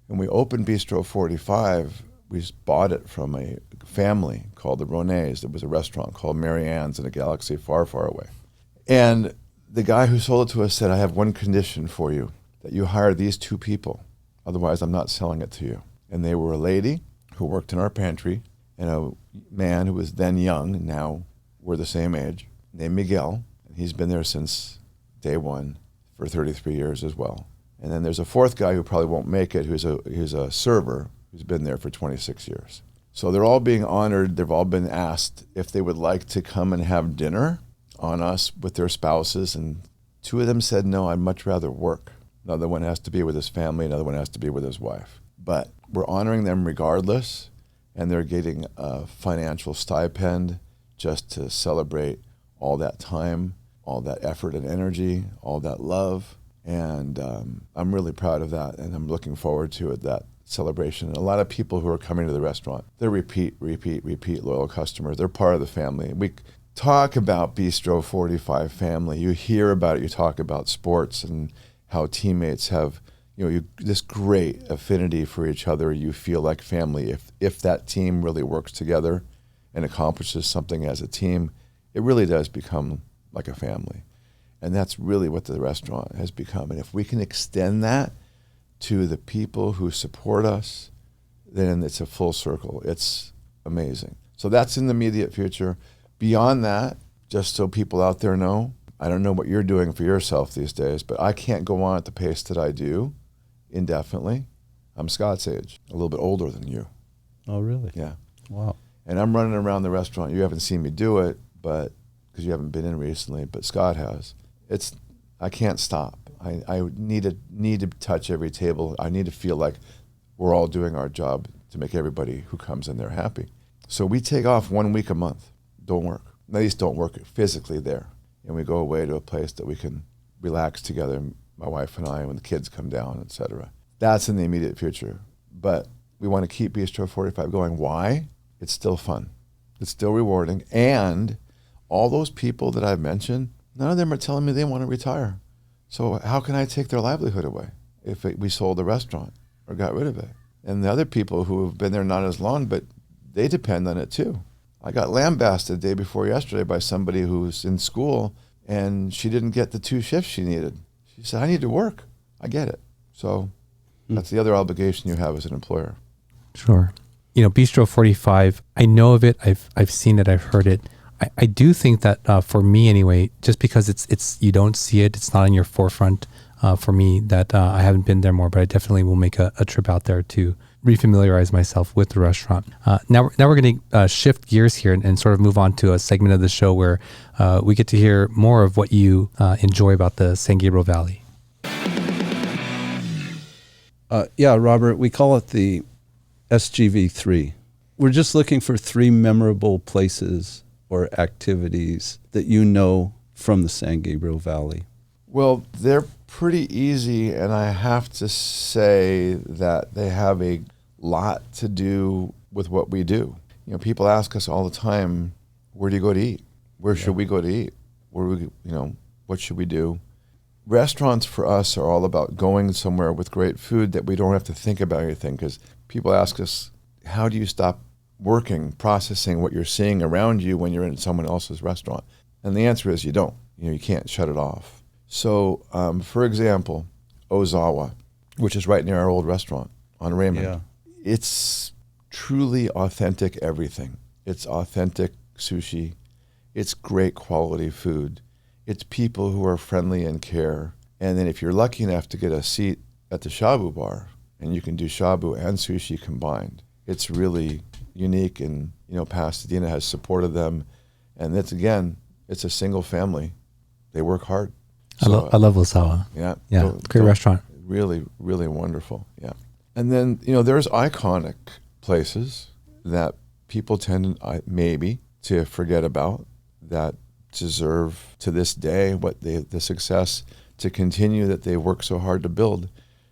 When we opened Bistro 45, we bought it from a family called the Ronets. There was a restaurant called Mary Ann's in a galaxy far, far away. And the guy who sold it to us said, I have one condition for you, that you hire these 2 people. Otherwise, I'm not selling it to you. And they were a lady who worked in our pantry and a man who was then young, and now we're the same age, named Miguel. And he's been there since day one for 33 years as well. And then there's a 4th guy who probably won't make it, who's a server who's been there for 26 years. So they're all being honored. They've all been asked if they would like to come and have dinner on us with their spouses. And 2 of them said, no, I'd much rather work. Another one has to be with his family. Another one has to be with his wife. But we're honoring them regardless. And they're getting a financial stipend just to celebrate all that time, all that effort and energy, all that love. And I'm really proud of that. And I'm looking forward to it, that celebration. And a lot of people who are coming to the restaurant, they're repeat loyal customers. They're part of the family. We talk about Bistro 45 family. You hear about it. You talk about sports and how teammates have, this great affinity for each other. You feel like family. If that team really works together and accomplishes something as a team, it really does become like a family. And that's really what the restaurant has become. And if we can extend that to the people who support us, then it's a full circle. It's amazing. So that's in the immediate future. Beyond that, just so people out there know, I don't know what you're doing for yourself these days, but I can't go on at the pace that I do indefinitely. I'm Scott's age, a little bit older than you. Oh, really? Yeah. Wow. And I'm running around the restaurant. You haven't seen me do it, but because you haven't been in recently, but Scott has. I can't stop. I need to touch every table. I need to feel like we're all doing our job to make everybody who comes in there happy. So we take off 1 week a month. Don't work. At least don't work physically there. And we go away to a place that we can relax together, my wife and I, when the kids come down, etc. That's in the immediate future. But we want to keep Bistro 45 going. Why? It's still fun. It's still rewarding. And all those people that I've mentioned, none of them are telling me they want to retire. So how can I take their livelihood away if we sold the restaurant or got rid of it? And the other people who have been there not as long, but they depend on it too. I got lambasted the day before yesterday by somebody who's in school, and she didn't get the 2 shifts she needed. She said, I need to work. I get it. So that's the other obligation you have as an employer. Sure. Bistro 45, I know of it. I've seen it. I've heard it. I do think that for me anyway, just because it's you don't see it, it's not in your forefront for me, that I haven't been there more, but I definitely will make a trip out there to refamiliarize myself with the restaurant. Now we're going to shift gears here and sort of move on to a segment of the show where we get to hear more of what you enjoy about the San Gabriel Valley. Yeah, Robert, we call it the SGV3. We're just looking for 3 memorable places or activities that you know from the San Gabriel Valley. Well, they're pretty easy, and I have to say that they have a lot to do with what we do. People ask us all the time, where do you go to eat? Where should we go to eat? What should we do? Restaurants for us are all about going somewhere with great food that we don't have to think about anything, because people ask us, how do you stop working, processing what you're seeing around you when you're in someone else's restaurant? And the answer is you don't. You can't shut it off. So, for example, Ozawa, which is right near our old restaurant on Raymond. Yeah. It's truly authentic everything. It's authentic sushi. It's great quality food. It's people who are friendly and care. And then if you're lucky enough to get a seat at the shabu bar, and you can do shabu and sushi combined, it's really unique. And, Pasadena has supported them. And it's a single family. They work hard. So, I love Ozawa. Yeah. Yeah, great restaurant. Really, really wonderful. Yeah. And then, there's iconic places that people tend maybe to forget about that deserve to this day the success to continue that they work so hard to build.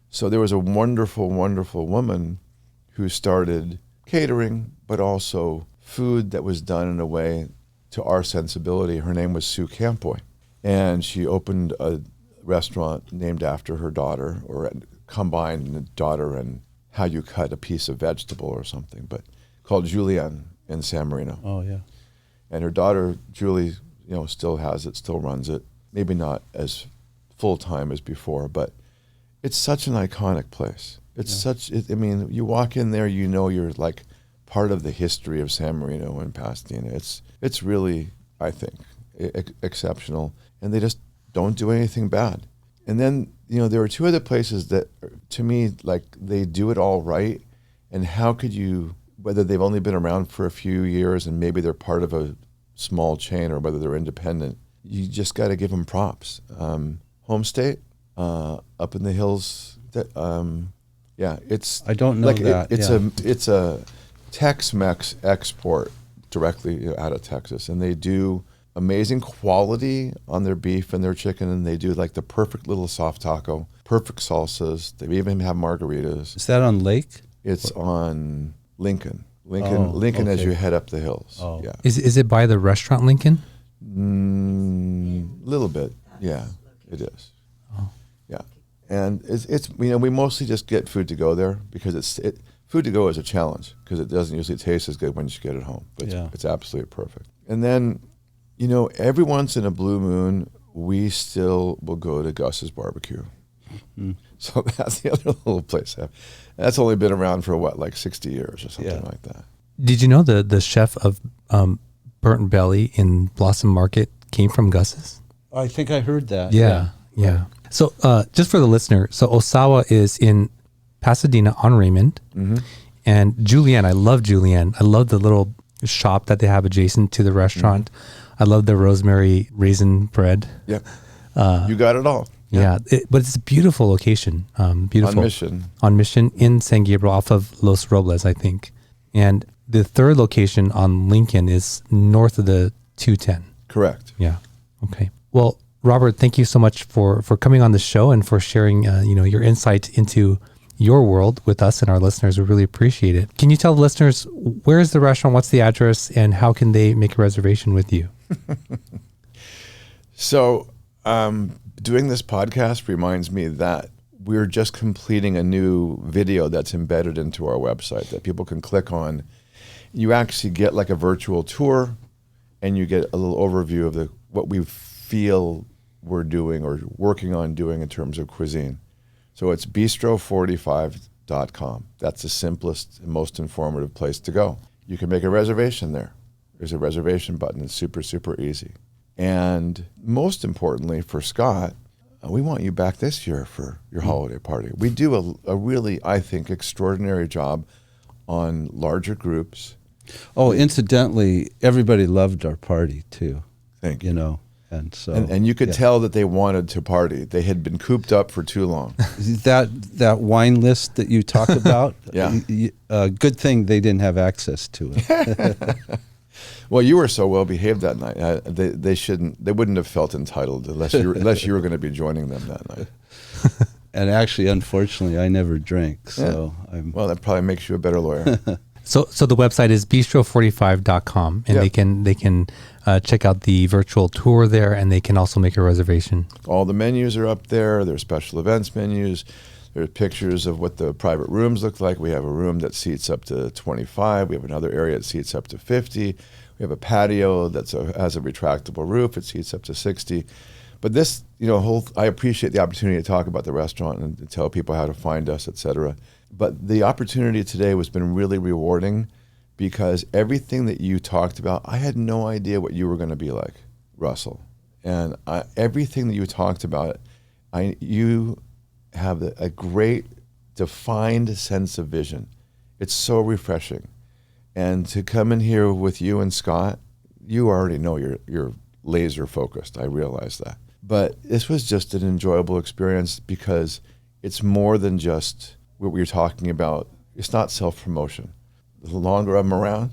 So there was a wonderful, wonderful woman who started catering, but also food that was done in a way to our sensibility. Her name was Sue Campoy. And she opened a restaurant named after her daughter, or combined the daughter and how you cut a piece of vegetable or something, but called Julienne in San Marino. Oh, yeah. And her daughter, Julie, still has it, still runs it. Maybe not as full-time as before, but it's such an iconic place. It's you walk in there, you're like part of the history of San Marino and Pasadena. It's really, I think, exceptional. And they just don't do anything bad. And then, there are two other places that, to me, like, they do it all right. And how could you, whether they've only been around for a few years and maybe they're part of a small chain or whether they're independent, you just got to give them props. Home State, up in the hills, it's... I don't know that. It's a Tex-Mex export directly out of Texas, and they do amazing quality on their beef and their chicken, and they do like the perfect little soft taco, perfect salsas. They even have margaritas. Is that on Lake? It's on Lincoln. Lincoln as you head up the hills. Oh. Yeah. Is it by the restaurant Lincoln? A little bit. Yeah, it is. Oh. Yeah. And it's we mostly just get food to go there because food to go is a challenge because it doesn't usually taste as good when you get it home. But it's absolutely perfect. And then, every once in a blue moon, we still will go to Gus's Barbecue. Mm. So that's the other little place. That's only been around for like 60 years or something like that. Did you know the chef of Burnt Belly in Blossom Market came from Gus's? I think I heard that. Yeah. So just for the listener, so Osawa is in Pasadena on Raymond. Mm-hmm. And Julienne, I love Julienne. I love the little shop that they have adjacent to the restaurant. Mm-hmm. I love the rosemary raisin bread. Yeah. You got it all. Yeah, but it's a beautiful location. Beautiful. On Mission in San Gabriel off of Los Robles, I think. And the third location on Lincoln is north of the 210. Correct. Yeah. Okay. Well, Robert, thank you so much for coming on the show and for sharing your insight into your world with us and our listeners. We really appreciate it. Can you tell the listeners where is the restaurant, what's the address, and how can they make a reservation with you? So, doing this podcast reminds me that we're just completing a new video that's embedded into our website that people can click on. You actually get like a virtual tour, and you get a little overview of what we feel we're doing or working on doing in terms of cuisine. So it's bistro45.com. That's the simplest and most informative place to go. You can make a reservation there. There's a reservation button. It's super, super easy. And most importantly for Scott, we want you back this year for your holiday party. We do a really, I think, extraordinary job on larger groups. Oh, incidentally, everybody loved our party too. Thank you. And so and you could tell that they wanted to party. They had been cooped up for too long. that wine list that you talk about, good thing they didn't have access to it. Well, you were so well behaved that night. They wouldn't have felt entitled unless you were going to be joining them that night. And actually, unfortunately, I never drink. So well, that probably makes you a better lawyer. So the website is bistro45.com, and they can check out the virtual tour there, and they can also make a reservation. All the menus are up there. There's special events menus. There's pictures of what the private rooms look like. We have a room that seats up to 25. We have another area that seats up to 50. We have a patio that has a retractable roof. It seats up to 60. But this, I appreciate the opportunity to talk about the restaurant and to tell people how to find us, et cetera. But the opportunity today has been really rewarding because everything that you talked about, I had no idea what you were going to be like, Russell. And everything that you talked about, you have a great defined sense of vision. It's so refreshing. And to come in here with you and Scott, you already know you're laser focused. I realize that. But this was just an enjoyable experience because it's more than just what we were talking about. It's not self-promotion. The longer I'm around,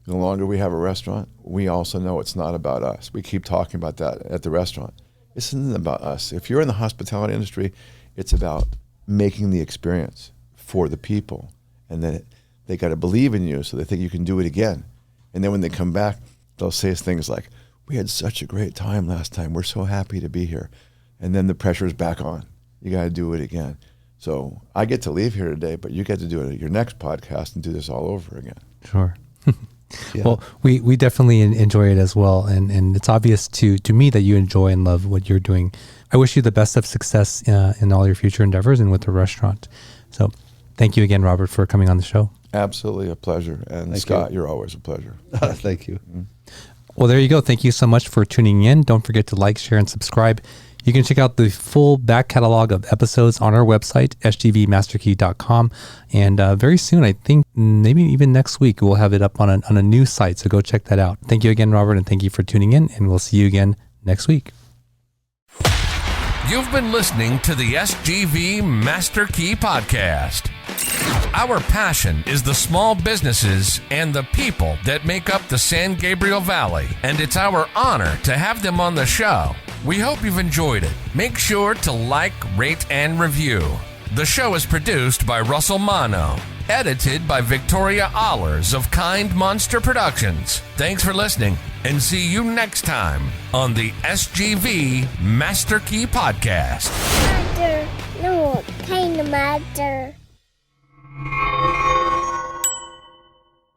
the longer we have a restaurant, we also know it's not about us. We keep talking about that at the restaurant. This isn't about us. If you're in the hospitality industry, it's about making the experience for the people. And then they got to believe in you so they think you can do it again. And then when they come back, they'll say things like, we had such a great time last time. We're so happy to be here. and then the pressure is back on. You got to do it again. So I get to leave here today, but you get to do it at your next podcast and do this all over again. Sure. Yeah. Well, we definitely enjoy it as well. And it's obvious to me that you enjoy and love what you're doing. I wish you the best of success in all your future endeavors and with the restaurant. So thank you again, Robert, for coming on the show. Absolutely a pleasure. And Thank Scott, you. you're always a pleasure. Thank you. Well, there you go. Thank you so much for tuning in. Don't forget to like, share, and subscribe. You can check out the full back catalog of episodes on our website, sgvmasterkey.com. And very soon, I think maybe even next week, we'll have it up on a new site. So go check that out. Thank you again, Robert, and thank you for tuning in. And we'll see you again next week. You've been listening to the SGV Master Key Podcast. Our passion is the small businesses and the people that make up the San Gabriel Valley, and it's our honor to have them on the show. We hope you've enjoyed it. Make sure to like, rate, and review. The show is produced by Russell Mano, edited by Victoria Allers of Kind Monster Productions. Thanks for listening, and see you next time on the SGV Master Key Podcast. Mother, no, kind of mother.